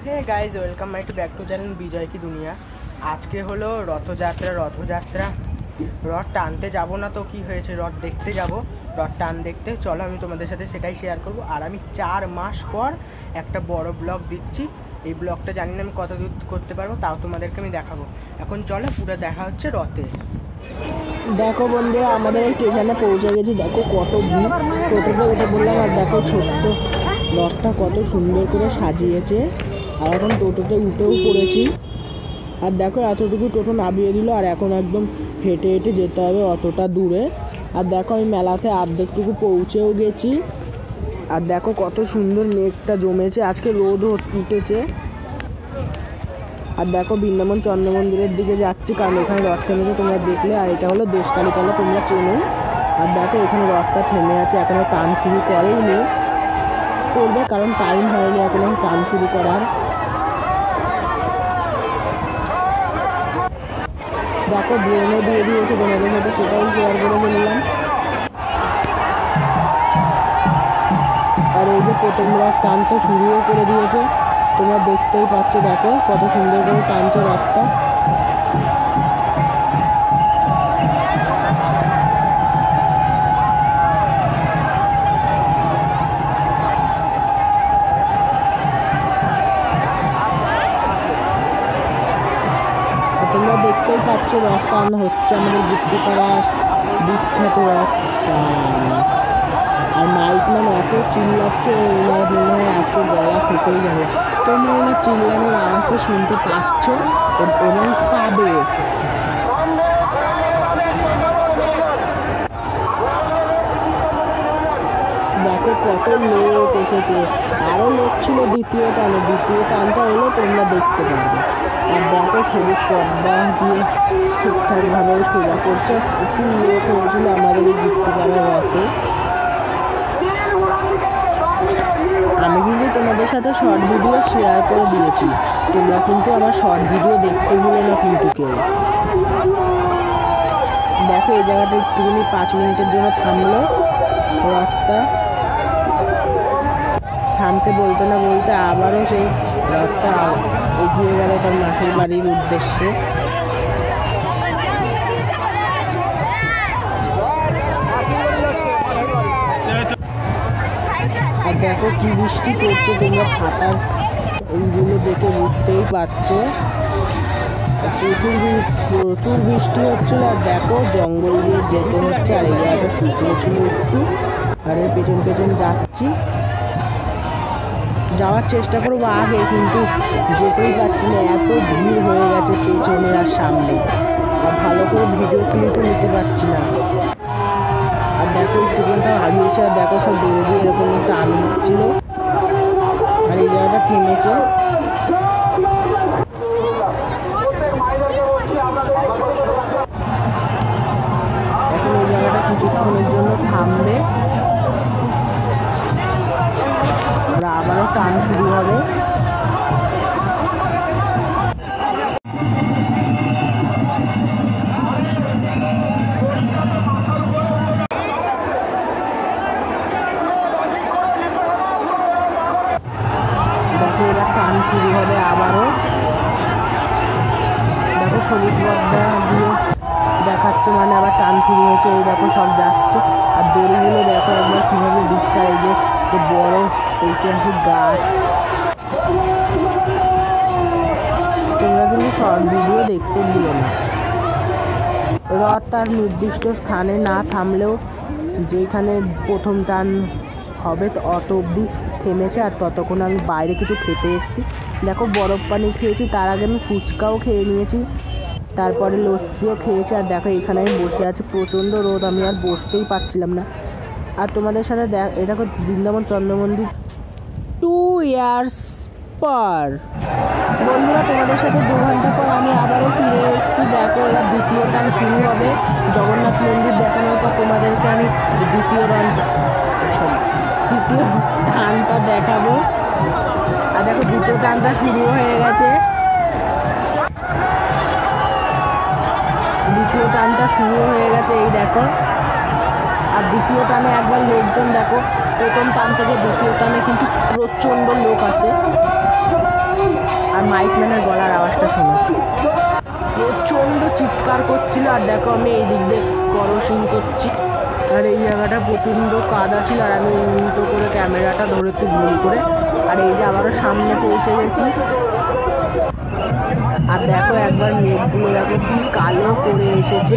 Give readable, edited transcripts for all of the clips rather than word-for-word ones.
Hey guys, welcome my to back to channel Vijay ki Duniya. আজকে হলো রথযাত্রা। রথ টানতে যাব না তো কি হয়েছে, রথ দেখতে যাব, রথ টান দেখতে। চলো আমি তোমাদের সাথে সেটাই শেয়ার করব। আর আমি 4 মাস পর একটা বড় ব্লগ দিচ্ছি। এই ব্লগটা জানি না আমি কত দূর করতে পারবো, তাও তোমাদেরকে আমি দেখাবো। এখন চলো পুরো দেখা হচ্ছে রথে। দেখো বন্ধুরা, আমাদের এই স্টেশনে পৌঁছে গেছি। দেখো কত ভিড়, টোটোতে উঠে বললাম। আর দেখো ছোট্ট রথটা কত সুন্দর করে সাজিয়েছে। আর এখন টোটোতে উঠেও পড়েছি। আর দেখো এতটুকু টোটো নামিয়ে দিল, আর এখন একদম হেঁটে হেঁটে যেতে হবে অতটা দূরে। আর দেখো আমি মেলাতে অর্ধেকটুকু পৌঁছেও গেছি। আর দেখো কত সুন্দর মেঘটা জমেছে, আজকে রোদ উঠেছে। আর দেখো বৃন্দাবন চন্দ্র মন্দিরের দিকে যাচ্ছি, কারণ এখানে রথ থেমেছে তোমরা দেখলে। আর এটা হলো দেশকালীতলা, তোমরা চেনো। আর দেখো এখানে রথটা থেমে আছে, এখনো টান শুরু করেইনি, করবে কারণ টাইম হয়নি এখনো টান শুরু করার। দেখো ড্রোনও দিয়ে দিয়েছে তোমাদের সাথে, সেটাও শেয়ার করে ফেললাম। আর এই যে প্রথম রথ টানতে শুরুও করে দিয়েছে, তোমরা দেখতেই পাচ্ছ। দেখো কত সুন্দর করে টানছে রথটা। তোমরা দেখতেই পাচ্ছ রথ টান হচ্ছে আমাদের গুপ্তিপাড়ার বিখ্যাত রথ টান। আর মাইক মানে এত চিল্লাচ্ছে, ওনার মনে হয় আজকে গলা ফেটেই যাবে। তোমরা ওনার চিল্লানোর আওয়াজটা শুনতে পাচ্ছ এবং পাবে। দেখো কত লোক এসেছে, আরও লোক ছিল দ্বিতীয় টানটা এলে তোমরা দেখতে পারবে। আর দেখো সবুজ পর্দা দিয়ে ঠিকঠাকভাবে সোজা করছে। প্রচুর লোক হয়েছিল আমাদের এই গুপ্তিপাড়ার রথে। আমি কিন্তু তোমাদের সাথে শর্ট ভিডিও শেয়ার করে দিয়েছি, তোমরা কিন্তু আমার শর্ট ভিডিও দেখতে ভুলো না কিন্তু কেউ। দেখো এই জায়গাটা একটুখানি 5 মিনিটের জন্য থামলো রথটা। থামতে বলতে না বলতে আবারও সেই রথটা এগিয়ে গেল তার মাসির বাড়ির উদ্দেশ্যে। আর দেখো কি বৃষ্টি পড়ছে, তোমরা ছাতার এইগুলো দেখে বুঝতেই পারছো। প্রচুর বৃষ্টি হচ্ছিল। আর দেখো জঙ্গল দিয়ে যেতে হচ্ছে, আর এই জায়গাটা শুকনো ছিল একটু। আর এর পেছন পেছন যাচ্ছি, যাওয়ার চেষ্টা করবো আগে, কিন্তু যেতেই পারছি না, এত ভিড় হয়ে গেছে পেছনে আর সামনে। আর ভালো করে ভিডিও ক্লিপও নিতে পারছি না। আর দেখো একটু কোনটা হারিয়েছে। আর দেখো সব দৌড়ে দিয়ে এরকম একটা আলো দিচ্ছিল। আর এই জায়গাটা থেমেছে। এখন এই জায়গাটা কিছুক্ষণের জন্য থামবে, আর আবারও টান শুরু হবে। দেখো এবার টান শুরু হবে আবারও। দেখো সবুজ পর্দা দিয়ে দেখাচ্ছে, মানে আবার টান শুরু হয়েছে। এই দেখো সব যাচ্ছে। আর দড়িগুলো দেখো একবার কীভাবে দিচ্ছে। এই যে বড় ঐতিহাসিক গাছ। তোমরা কিন্তু শর্ট ভিডিও দেখতে দিও না। রথ তার নির্দিষ্ট স্থানে না থামলেও যেখানে প্রথম টান হবে অত অবধি থেমেছে। আর ততক্ষণ আমি বাইরে কিছু খেতে এসেছি। দেখো বরফ পানি খেয়েছি, তার আগে আমি ফুচকাও খেয়ে নিয়েছি, তারপরে লস্যিও খেয়েছি। আর দেখো এখানে আমি বসে আছি, প্রচণ্ড রোদ, আমি আর বসতেই পারছিলাম না। আর তোমাদের সাথে এটা দেখো বৃন্দাবন চন্দ্র মন্দির 2 ইয়ার্স পর। বন্ধুরা তোমাদের সাথে 2 ঘন্টা পর আমি আবারও ফিরে এসেছি। দেখো এবার দ্বিতীয় টান শুরু হবে। জগন্নাথ মন্দির দেখানোর পর তোমাদেরকে আমি দ্বিতীয় টানটা দেখাবো। আর দেখো দ্বিতীয় টানটা শুরু হয়ে গেছে। এই দেখো। আর দ্বিতীয় টানে একবার লোকজন দেখো, প্রথম টান থেকে দ্বিতীয় টানে কিন্তু প্রচণ্ড লোক আছে। মাইকম্যানের গলার আওয়াজটা শোনো। প্রচণ্ড চিৎকার করছিল। আর দেখো আমি এই দিক দিয়ে করসিং করছি, আর এই জায়গাটা প্রচণ্ড কাদা ছিল, আর আমি উল্টো করে ক্যামেরাটা ধরেছি ভুল করে। আর এই যে আবারও সামনে পৌঁছে গেছি। আর দেখো একবার মেঘগুলো দেখো কি কালো করে এসেছে,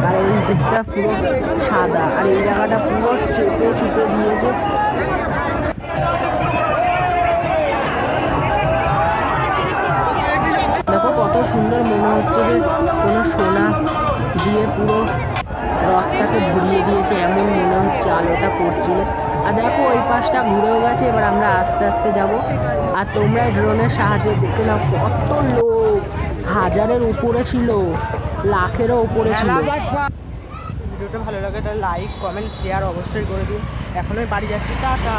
আর এই দিকটা পুরো সাদা, আর এই জায়গাটা পুরো চেপে চুপে দিয়েছে। দেখো কত সুন্দর মনে হচ্ছে যে কোনো সোনা দিয়ে পুরো রথটাকে ভরিয়ে দিয়েছে, এমন মনে হচ্ছে আলোটা পড়ছিল। আর দেখো ওই পাশটা ঘুরেও গেছে। এবার আমরা আস্তে আস্তে যাব। আর তোমরা ড্রোনের সাহায্যে দেখে নাও কত লোক, হাজারের উপরে ছিল, লাখেরও উপরে ছিল। ভিডিওটা ভালো লাগে তাহলে লাইক কমেন্ট শেয়ার অবশ্যই করে দিন। এখন আমি বাড়ি যাচ্ছি, টাটা।